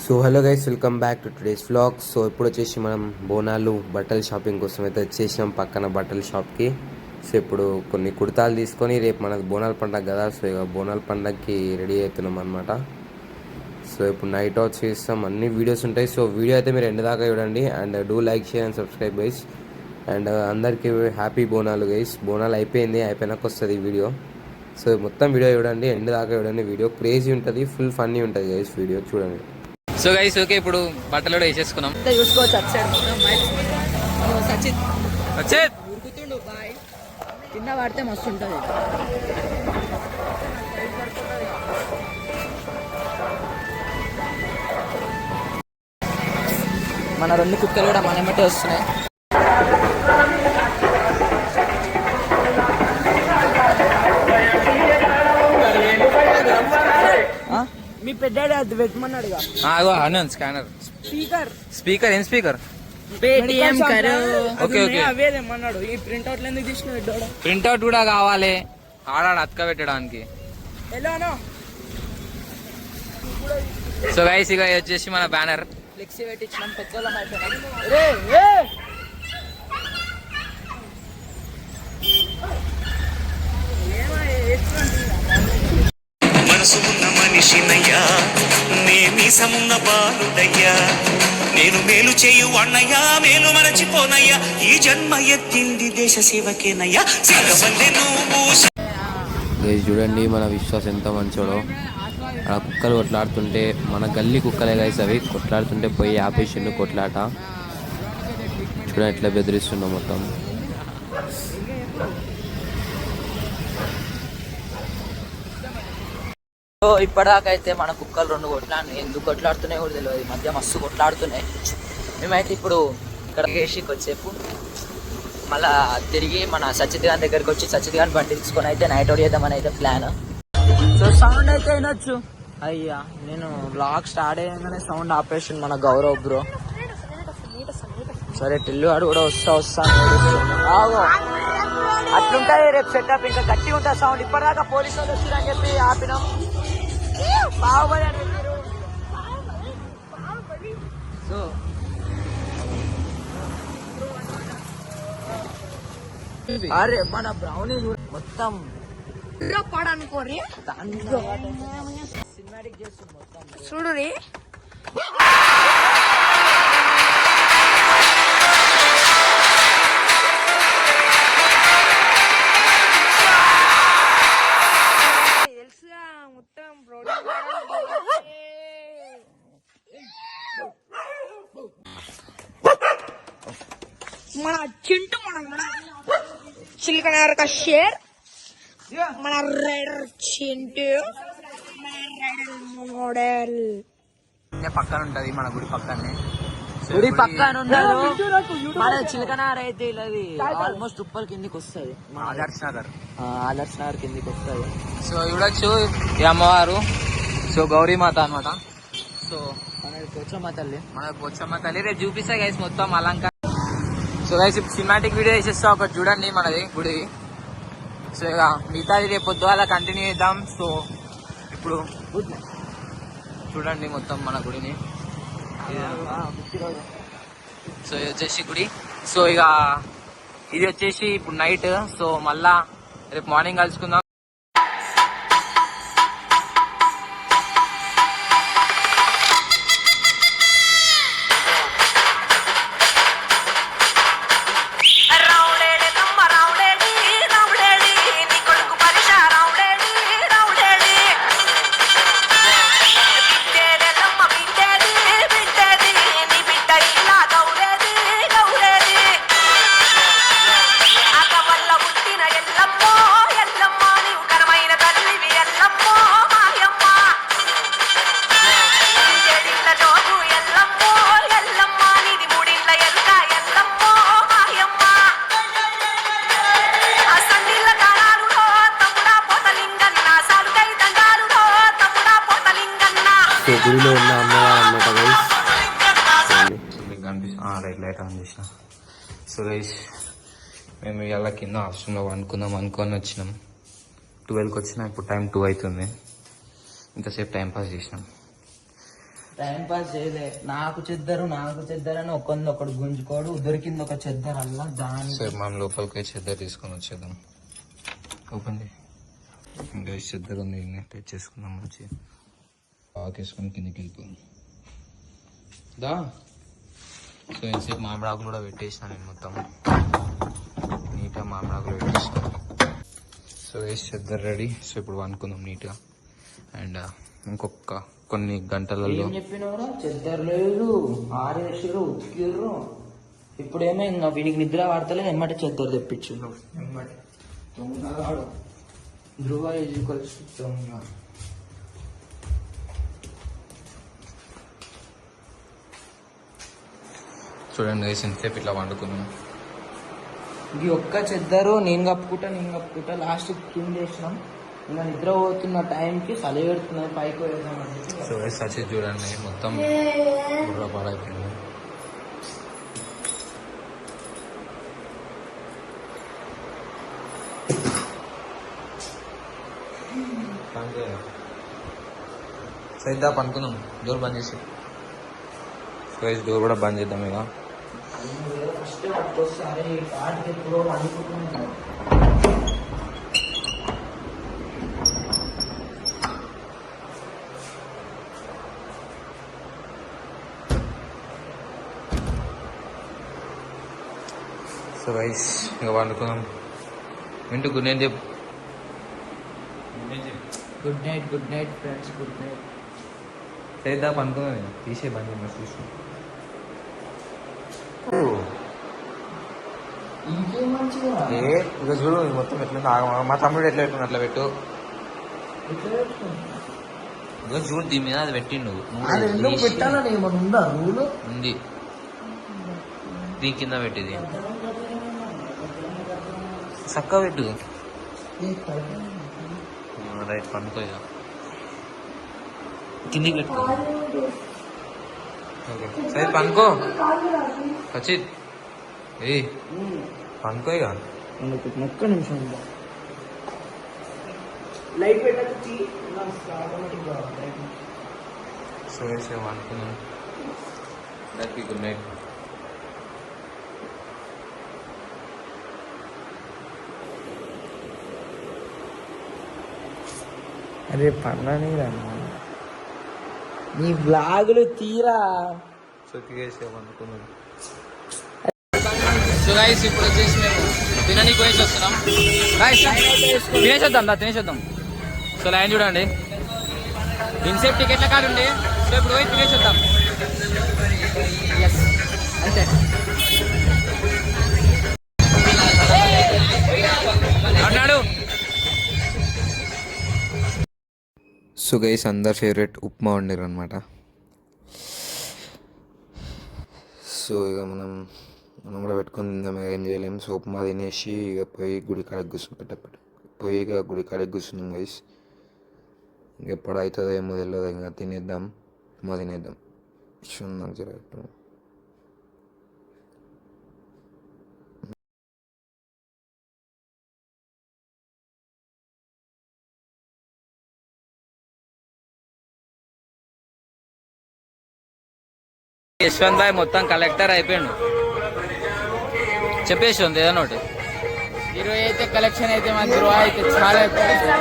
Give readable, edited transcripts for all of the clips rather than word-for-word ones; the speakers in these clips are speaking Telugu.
So hello guys, welcome back to today's vlog. So ఇప్పుడు వచ్చేసి మనం బోనాలు బట్టల షాపింగ్ కోసం అయితే వచ్చేసినాం పక్కన బట్టల షాప్కి. సో ఇప్పుడు కొన్ని కుర్తాలు తీసుకొని రేపు మనకు బోనాల పండుగ కదా, సో ఇక బోనాల పండుగకి రెడీ అవుతున్నాం అనమాట. సో ఇప్పుడు నైట్ అవుట్ చేస్తాం, అన్ని వీడియోస్ ఉంటాయి. సో వీడియో అయితే మీరు ఎండ్ దాకా చూడండి and do like, share and subscribe guys. And అందరికీ హ్యాపీ బోనాలు గైస్. బోనాలు అయిపోయినాక వస్తుంది ఈ వీడియో. సో మొత్తం వీడియో చూడండి, ఎండ్ దాకా చూడండి. వీడియో క్రేజీ ఉంటుంది, ఫుల్ ఫన్నీ ఉంటుంది గైస్. వీడియో చూడండి. సో గైస్ ఓకే, ఇప్పుడు బట్టలు కూడా వేసేసుకున్నాం. చూసుకోవచ్చు సచిత్ ఉరుకుతుండు బాయ్, కింద పడితే మస్తు ఉంటుంది. మన రెండు కుక్కలు కూడా మన ఎమ్మటే వస్తున్నాయి. మీ పెద్ద అది పెట్టమన్నాడు. స్కానర్ స్పీకర్ ఏం స్పీకర్ ఓకే ఓకే అవేదేమన్నాడు. ఈ ప్రింట్అవుట్ ఎందుకు తీసుకున్నాడు? ప్రింట్అవుట్ కూడా కావాలి ఆడాడ అతక పెట్టడానికి. సో గైస్ ఇక వచ్చేసి మన బ్యానర్ ఫ్లెక్సీ పెట్టించినాం. పెద్దోళ్ళం మనసు ఉన్న మనిషినయ్యా, నేమీసమున్న బాలుడయ్యా, నేను మేలు చేయు అన్నయ్యా, మేలు మరచిపోనయ్యా, ఈ జన్మ ఎత్తింది దేశ సేవకేనయ్యా. గైస్ చూడండి మన విశ్వాస్ ఎంత మంచోడో. ఆ కుక్కలు కొట్లాడుతుంటే, మన గల్లీ కుక్కలే గైస్ అవి, కొట్లాడుతుంటే పోయి ఆపేసిండు కొట్లాట. చూడండి ఎట్లా బెదిరిస్తున్నాం మొత్తం. సో ఇప్పటిదాకా అయితే మన కుక్కలు రెండు ఎందుకు కొట్లాడుతున్నాయి కూడా తెలియదు. ఈ మధ్య మస్తు కొట్లాడుతున్నాయి. మేమైతే ఇప్పుడు ఇక్కడ వేసి కొద్దిసేపు మళ్ళా తిరిగి మన సచిత్ గారి దగ్గరికి వచ్చి సచిత్ గారిని బండి తీసుకొని అయితే నైట్ అవుట్ చేద్దామని అయితే ప్లాన్. సో సౌండ్ అయితే వినొచ్చు. అయ్యా నేను బ్లాగ్ స్టార్ట్ అయ్యాగానే సౌండ్ ఆపేషన్ మన గౌరవ్ బ్రో. సరే టిల్లుగాడు కూడా వస్తా అట్లుంటాయి రేపు సెటప్, ఇంకా గట్టి ఉంటుంది సౌండ్. ఇప్పటిదాకా పోలీసు వాళ్ళు వచ్చిరని చెప్పి ఆపినాం. సో అరే మన బ్రౌనీ మొత్తం పడనుకోరి సినిమాటిక్ చేస్తుంది మొత్తం చూడు. మన చింటూ మన చిల్కనార్ కా షేర్, మన రైడర్ చింటూ, మన రైడర్ మోడల్ పక్కన ఉంటది, మన గుడి పక్కనే. గుడి పక్కన ఉండదు మన చిలకనార్ అయితే ఇలాది ఆల్మోస్ట్ ఉప్పల్ కిందికి వస్తుంది. ఆదర్శ్ నగర్ కిందికి వస్తుంది. సో చూడొచ్చు ఈ అమ్మవారు. సో గౌరీమాత అనమాట. సో మనకి పోచమ్మ తల్లి రేపు చూపిస్తా గైస్ మొత్తం అలంకారం. సో గైస్ సినిమాటిక్ వీడియో వేసేస్తా ఒకటి చూడండి మనది గుడి. సో ఇక మిగతాది రేపు పొద్దు అలా కంటిన్యూ చేద్దాం. సో ఇప్పుడు చూడండి మొత్తం మన గుడిని. సో ఇది వచ్చేసి గుడి. సో ఇక ఇది వచ్చేసి ఇప్పుడు నైట్. సో మళ్ళా రేపు మార్నింగ్ కలుసుకుందాం. గుడిలో ఉన్న అమ్మవారు అన్నమాట గైస్. లైట్ ఆన్ చేసిన. సో గైస్ మేము ఇవాళ కింద హాస్టల్లో అనుకొని వచ్చినాం. 12కి వచ్చినా, ఇప్పుడు టైం 2 అవుతుంది. ఇంతసేపు టైం పాస్ చేసినాం. టైం పాస్ చేయలే. నాకు చెద్దరు అని ఒకడు గుంజుకోడు. దొరికింది ఒక చెద్దరు అల్లా దాని. సరే మనం లోపలికి చెద్దరు తీసుకొని వచ్చేద్దాం. ఓపెన్ ఇంకా చెద్దరు ఉంది, తెచ్చేసుకుందాం. మంచి ఆకేసుకొని కిందకి వెళ్ళిపోయింది దా. సో ఇంతసేపు మామిడాకులు కూడా పెట్టేసిన నేను మొత్తం నీట్గా మామిడాకులు పెట్టేసిన. సో వేసి చెద్దరు రెడీ. సో ఇప్పుడు వండుకుందాం నీట్గా. అండ్ ఇంకొక కొన్ని గంటలలో చెప్పినవరా చెద్దరు లేదు, ఆరేసారు, ఉతికిర్రు. ఇప్పుడేమో ఇంకా వీనికి నిద్ర పడతలే, ఎమ్మటి చెద్దరు తెప్పించు. దొంగగాడు ధ్రువ ఈజ్వల్స్ దొంగ. చూడండి ఇంతసేపు ఇట్లా వండుకున్నాం. ఇది ఒక్క చెద్దరు నేను కప్పుకుంటా లాస్ట్ కింద వేసినాం. ఇంకా నిద్ర పోతున్న టైంకి చలి పెడుతున్నాయి, పైకి వెళ్దామంటే. సో సచి చూడండి మొత్తం బుర్ర పాడైపోయింది. సరిద్దా పనుకుందాం. డోర్ బంద్ చేసి డోర్ కూడా బంద్ చేద్దాం ఇక. ఫస్ట్ ఒక్కోసారి ఆడికి ఎప్పుడో అనుకుంటున్నాను. సో గైస్ ఇక వండుకుందాం. వింటూ గుడ్ నైట్ చెప్పు. Good night friends, good night. సరిద్దా పనుకుందాం. తీసే బంద్ చేద్దాం. చూసి ఇంకేం మంచిగా ఇక చూడు మొత్తం ఎట్లా మా తమ్ముడు ఎట్లా పెట్టుకుని అట్లా పెట్టు. ఇక చూడు దీని మీద అది పెట్టిండు. పెట్టాలని ఏమన్నా ఉందా రూలు? ఉంది, దీని కింద పెట్టింది. చక్కగా పెట్టు. రైట్ పనుకో ఇక. కిందికి పెట్టుకో. ఓకే సరే పనుకో. ఖచ్చిత్ ఏ పనుకో ఇక. ఒక్క నిమిషం లైట్ పెట్టచ్చు. సో వేసే అనుకున్నాను. Good night. అరే పన్నాని నీ బ్లాగులు తీరా. అనుకున్నాను. సో గైస్ ఇప్పుడు వచ్చేసి మేము తిననీకి పోయేసి వస్తున్నాం. గైస్ తినేసేద్దాం. సో లైన్ చూడండి, ఇన్సెప్ టికెట్ల కార్డు ఉండి. సో ఇప్పుడు పోయి తినేసేద్దాం. ఎస్ అంతే. అన్నాడు. సో గైస్ అందరు ఫేవరెట్ ఉప్మా వండారు అనమాట. సో ఇక మనం కూడా పెట్టుకొని తిందాం. ఇక ఏం చేయలేము. సో ఉప్మా తినేసి ఇక పోయి గుడి కాడకి పోయి ఇక గుడి కాడకి కూర్చున్నాం గైస్. ఇంక ఎప్పుడు అవుతుందో ఏమో తెలియదు. ఇంకా తినేద్దాం, ఉప్మా తినేద్దాం. నాకు జరగట్టు యశ్వంత్ భాయ్ మొత్తం కలెక్టర్ అయిపోయాడు. చెప్పేసి ఉంది ఏదన్నా ఒకటి. 20 అయితే కలెక్షన్ అయితే మా ధ్రువ అయితే చాలా ₹10 లేదు.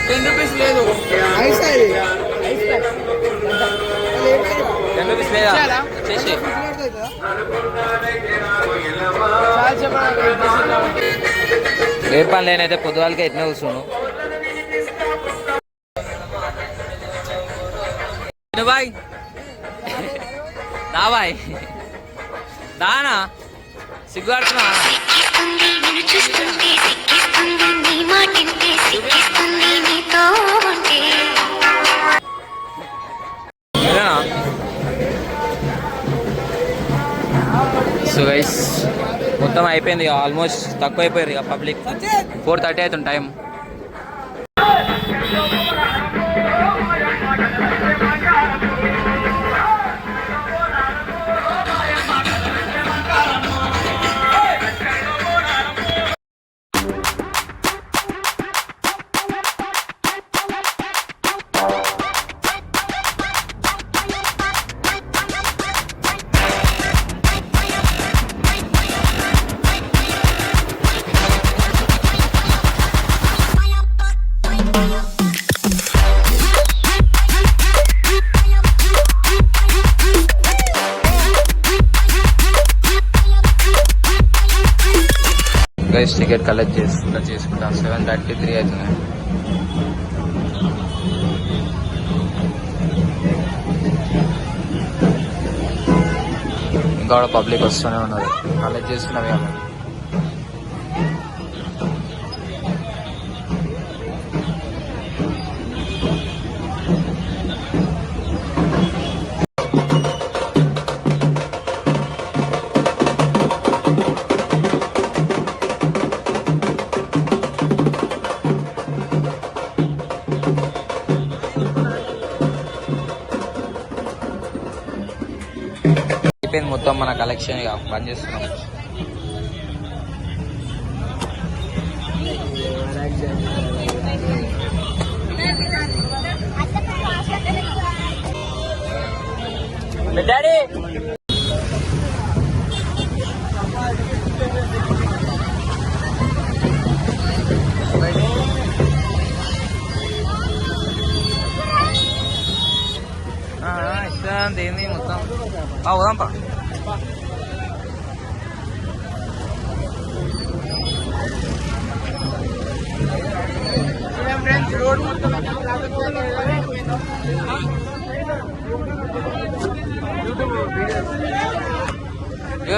10 రూపీస్ లేదా చేసి ఏ పని లేనైతే పొద్దుగాలకి ఎట్లా కూర్చున్నాను. బాయ్ దా బాయ్ దానా సిగ్గుపడుతున్నా. సో గైస్ మొత్తం అయిపోయింది ఇక. ఆల్మోస్ట్ తక్కువ అయిపోయారు ఇక పబ్లిక్. 4:30 అవుతుంది టైం. గైస్ టికెట్ కలెక్ట్ చేసుకుంటాం 7:33 అవుతుంది. ఇంకా కూడా పబ్లిక్ వస్తూనే ఉన్నారు, కలెక్ట్ చేసుకున్నవి అమ్మ. అయిపోయింది మొత్తం మన కలెక్షన్, ఇక బంద్ చేస్తున్నాం. డాడీ ఏంది మొత్తం పోదాంపా. రోడ్ మొత్తం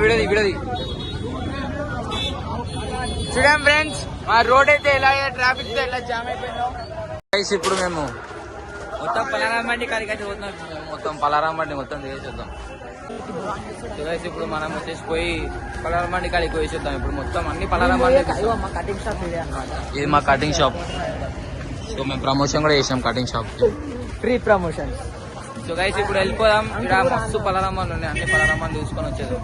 విడది చూడండి ఫ్రెండ్స్, మా రోడ్ అయితే ఎలా ట్రాఫిక్ తో ఎలా జామ్ అయిపోయిందో. ఇప్పుడు మేము మొత్తం పలారాం బండి కాడికి అయితే పోతున్నాం. మొత్తం పలారాం బండి మొత్తం చేసేద్దాం. ఇప్పుడు మనం వచ్చేసి పోయి పలారాం బండి కాడికి పోయేసేద్దాం. ఇప్పుడు మొత్తం అన్ని పలారాం బండి. కటింగ్ షాప్ ఇది మా కటింగ్ షాప్. సో మేము ప్రమోషన్ కూడా చేసాం cutting shop, free promotion. So guys ఇప్పుడు వెళ్ళిపోదాం. ఇక్కడ మస్తు పలారాం బండ్లు ఉన్నాయి, అన్ని పలారాం బండ్లు చూసుకొని వచ్చేది.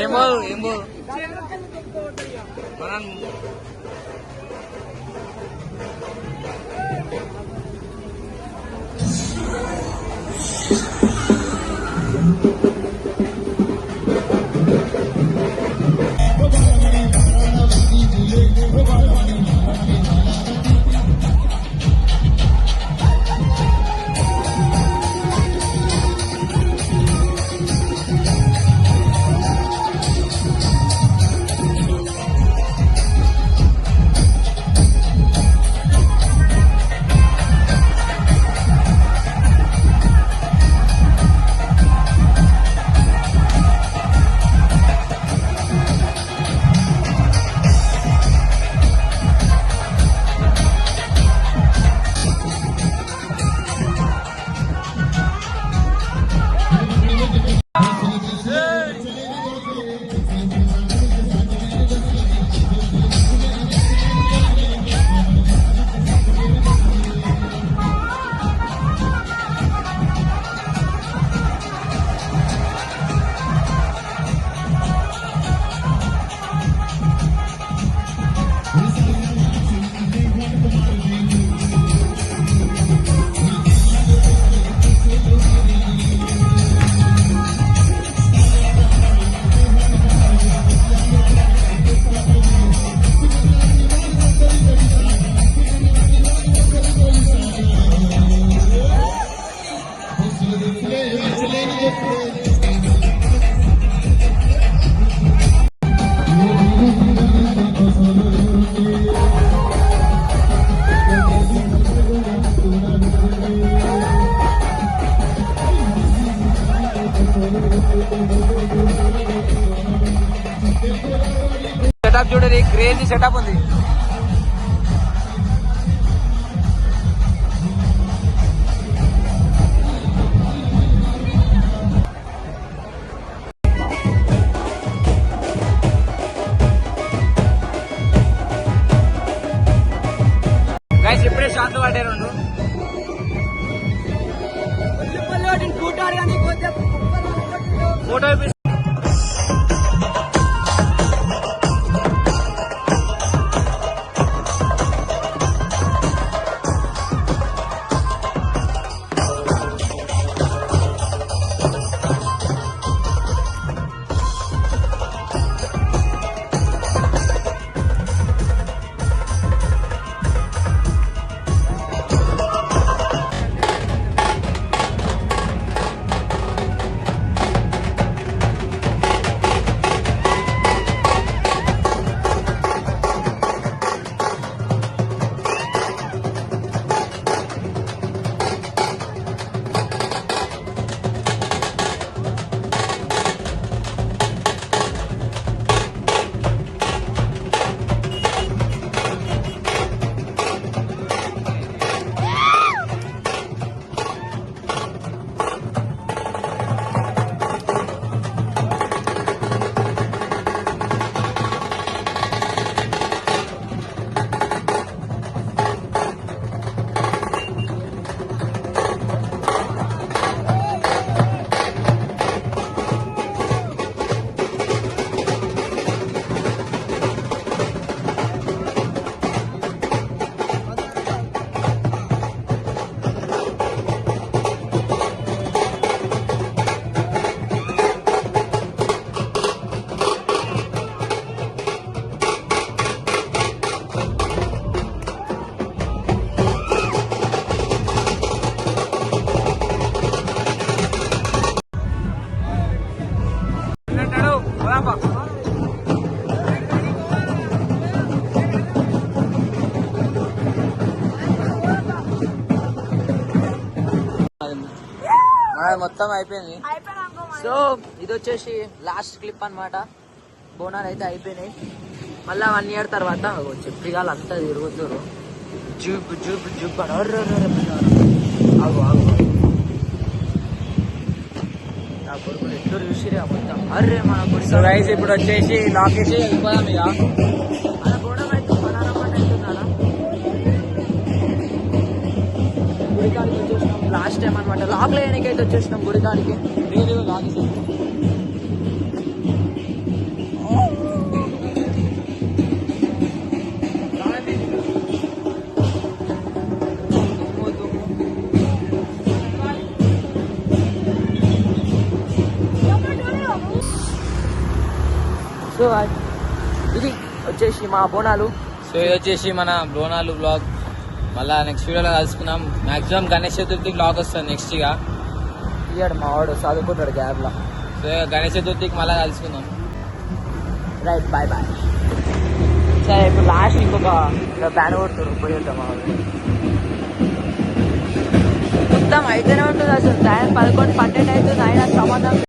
ఏమో మనం సెటప్ చూడరు, క్రేజీ సెటప్ ఉంది. గైస్ ఇప్పుడే షాట్ పడ్డాయి రెండు. ఫోటో మొత్తం అయిపోయింది. సో ఇది వచ్చేసి లాస్ట్ క్లిప్ అన్నమాట. బోనాలు అయితే అయిపోయినాయి. మళ్ళా 1 year తర్వాత చెప్పిగాలు అంతా తిరుగుతారు. జూబ్ జూబ్ జూబ్ అని ఆగు ఆగు నా కొడుకులు ఎట్లూరు చూసిరే మొత్తం. అర్రే మన సో గైస్ ఇప్పుడు వచ్చేసి లాకేసి వెళ్ళిపోదాం ఇక. మన బోనం అయితే పనారమ్మని అవుతున్నారా గుడికాడికి వచ్చేసినాం లాస్ట్ టైం అనమాట. లాక్ లేనికి అయితే వచ్చేసినాం గుడికాడికి. సో ఇది వచ్చేసి మా బోనాలు. సో ఇది వచ్చేసి మన బోనాలు బ్లాగ్. మళ్ళా నెక్స్ట్ వీడియోలో కలుసుకుందాం. మాక్సిమం గణేష్ చతుర్థికి బ్లాగ్ వస్తుంది నెక్స్ట్ ఇక. ఇయ్యాడు మా వాడు చదువుకుంటాడు గ్యాప్లో. సో గణేష్ చతుర్థికి మళ్ళీ కలుసుకుందాం. Right bye bye. సరే ఇప్పుడు లాస్ట్ ఇంకొక బ్యాన్ కొడుతారు పోయి ఉంటాం మా వాడు. మొత్తం అయితేనే ఉంటుంది అసలు. టైం 11, 12 అవుతుంది అయినా సంబంధం